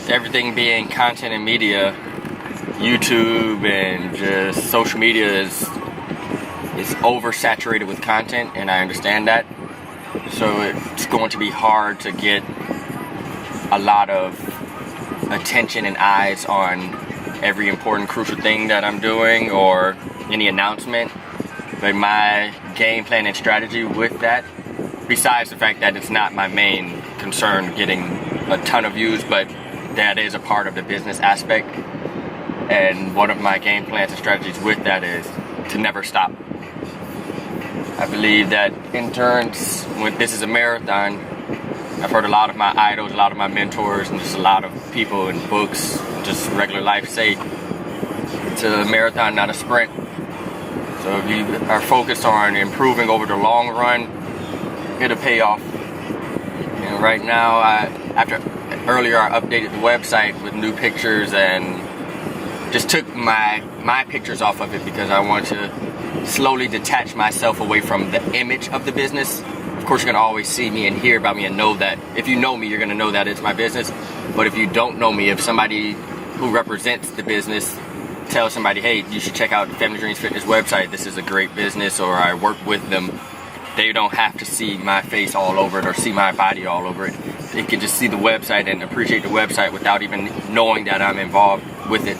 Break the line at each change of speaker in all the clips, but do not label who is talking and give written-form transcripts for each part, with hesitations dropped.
everything being content and media, YouTube and just social media is oversaturated with content, and I understand that. So it's going to be hard to get a lot of attention and eyes on every important crucial thing that I'm doing or any announcement. But my game plan and strategy with that, besides the fact that it's not my main concern getting a ton of views, but that is a part of the business aspect. And one of my game plans and strategies with that is to never stop. I believe that endurance, when this is a marathon, I've heard a lot of my idols, a lot of my mentors, and just a lot of people in books, just regular life say, it's a marathon, not a sprint. So if you are focused on improving over the long run, it'll pay off. And right now, earlier I updated the website with new pictures and just took my pictures off of it because I want to slowly detach myself away from the image of the business. Of course, you're going to always see me and hear about me and know that. If you know me, you're going to know that it's my business. But if you don't know me, if somebody who represents the business tells somebody, hey, you should check out Family Dreams Fitness website, this is a great business, or I work with them, they don't have to see my face all over it or see my body all over it. They can just see the website and appreciate the website without even knowing that I'm involved with it.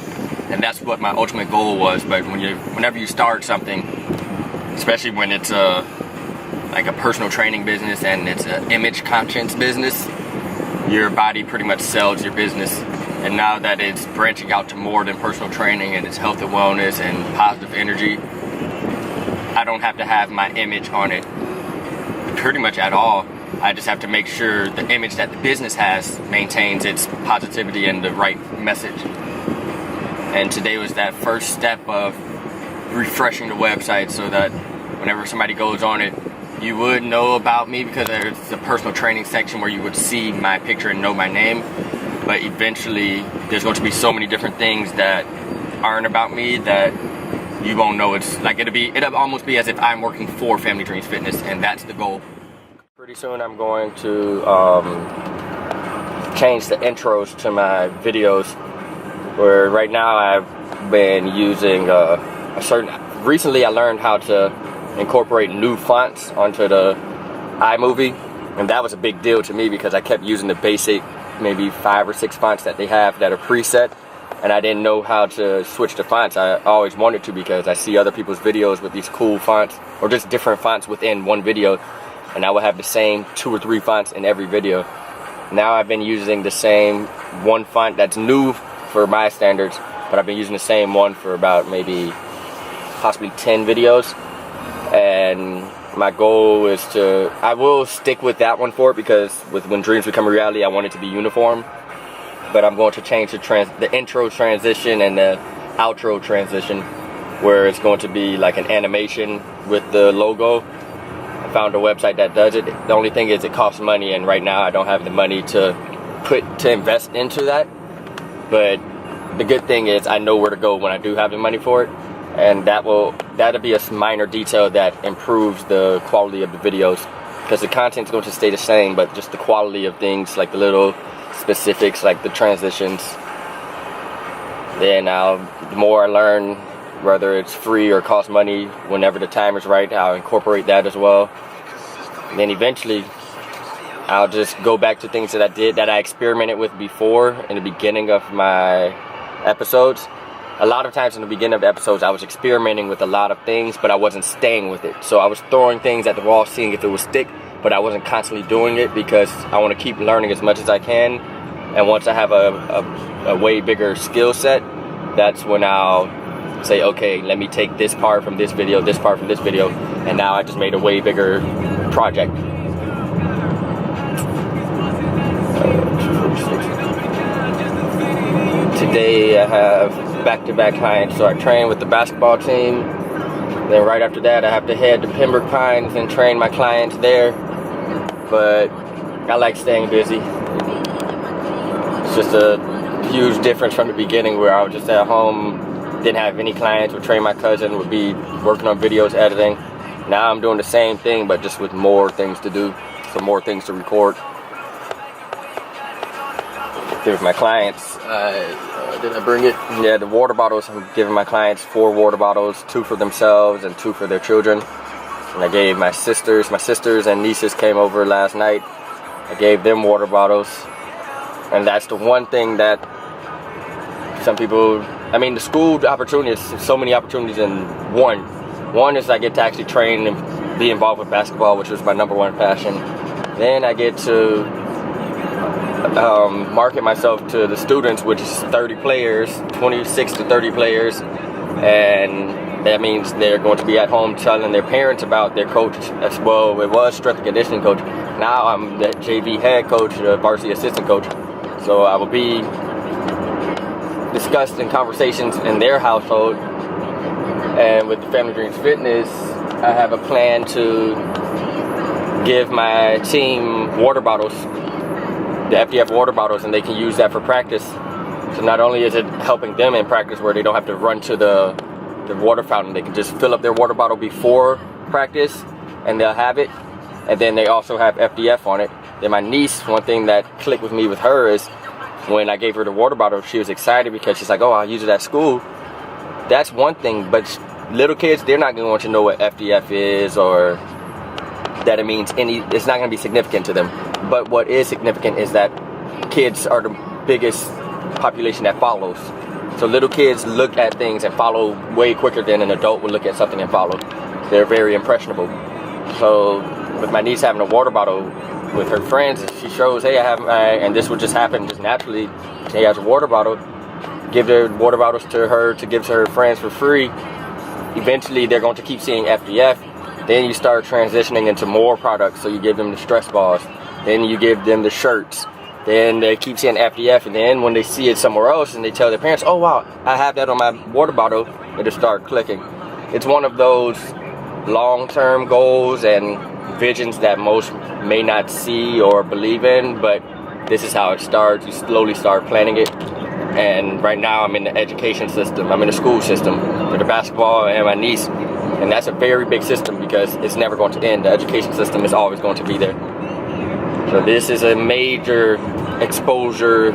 And that's what my ultimate goal was. But whenever you start something, especially when it's like a personal training business and it's an image conscious business, your body pretty much sells your business. And now that it's branching out to more than personal training and it's health and wellness and positive energy, I don't have to have my image on it pretty much at all. I just have to make sure the image that the business has maintains its positivity and the right message. And today was that first step of refreshing the website so that whenever somebody goes on it, you would know about me because there's the personal training section where you would see my picture and know my name. But eventually, there's going to be so many different things that aren't about me that you won't know. It's like it'll almost be as if I'm working for Family Dreams Fitness, and that's the goal. Pretty soon, I'm going to change the intros to my videos. Where right now I've been using recently I learned how to incorporate new fonts onto the iMovie, and that was a big deal to me because I kept using the basic maybe 5 or 6 fonts that they have that are preset, and I didn't know how to switch the fonts. I always wanted to because I see other people's videos with these cool fonts or just different fonts within one video, and I would have the same 2 or 3 fonts in every video. Now I've been using the same one font that's new for my standards, but I've been using the same one for about maybe possibly 10 videos, and my goal is I will stick with that one for it because when dreams become a reality, I want it to be uniform, but I'm going to change the intro transition and the outro transition where it's going to be like an animation with the logo. I found a website that does it. The only thing is it costs money, and right now I don't have the money to invest into that. But the good thing is I know where to go when I do have the money for it, and that'll be a minor detail that improves the quality of the videos because the content's going to stay the same, but just the quality of things, like the little specifics, like the transitions. Then the more I learn, whether it's free or costs money, whenever the time is right, I'll incorporate that as well. And then eventually I'll just go back to things that I experimented with before in the beginning of my episodes. A lot of times in the beginning of episodes, I was experimenting with a lot of things, but I wasn't staying with it. So I was throwing things at the wall, seeing if it would stick, but I wasn't constantly doing it because I want to keep learning as much as I can. And once I have a way bigger skill set, that's when I'll say, okay, let me take this part from this video, this part from this video, and now I just made a way bigger project. Today I have back-to-back clients, so I train with the basketball team. Then right after that, I have to head to Pembroke Pines and train my clients there. But I like staying busy. It's just a huge difference from the beginning where I was just at home, didn't have any clients, would train my cousin, would be working on videos, editing. Now I'm doing the same thing, but just with more things to do, so more things to record. Give my clients, did I bring it? Yeah, the water bottles. I'm giving my clients 4 water bottles, 2 for themselves and 2 for their children. And I gave my sisters and nieces came over last night. I gave them water bottles. And that's the one thing that some people, I mean, the school opportunities, so many opportunities in one. One is I get to actually train and be involved with basketball, which was my #1 passion. Then I get to market myself to the students, which is 30 players, 26 to 30 players, and that means they're going to be at home telling their parents about their coach as well. It was strength and conditioning coach. Now I'm the JV head coach, varsity assistant coach. So I will be discussed in conversations in their household. And with the Family Dreams Fitness, I have a plan to give my team water bottles, the FDF water bottles, and they can use that for practice. So not only is it helping them in practice where they don't have to run to the water fountain, they can just fill up their water bottle before practice and they'll have it. And then they also have FDF on it. Then my niece, one thing that clicked with me with her is when I gave her the water bottle, she was excited because she's like, oh, I'll use it at school. That's one thing, but little kids, they're not going to know what FDF is or that it means it's not going to be significant to them. But what is significant is that kids are the biggest population that follows. So little kids look at things and follow way quicker than an adult would look at something and follow. They're very impressionable. So with my niece having a water bottle with her friends, she shows, hey, I have and this would just happen just naturally. She has a water bottle, give their water bottles to her to give to her friends for free. Eventually they're going to keep seeing FDF. Then you start transitioning into more products. So you give them the stress balls, then you give them the shirts, then they keep seeing FDF, and then when they see it somewhere else and they tell their parents, oh wow, I have that on my water bottle, it'll start clicking. It's one of those long-term goals and visions that most may not see or believe in, but this is how it starts. You slowly start planning it. And right now I'm in the education system, I'm in the school system for the basketball and my niece, and that's a very big system because it's never going to end. The education system is always going to be there. So this is a major exposure.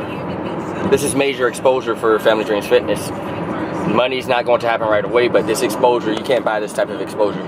This is major exposure for Family Dreams Fitness. Money's not going to happen right away, but this exposure, you can't buy this type of exposure.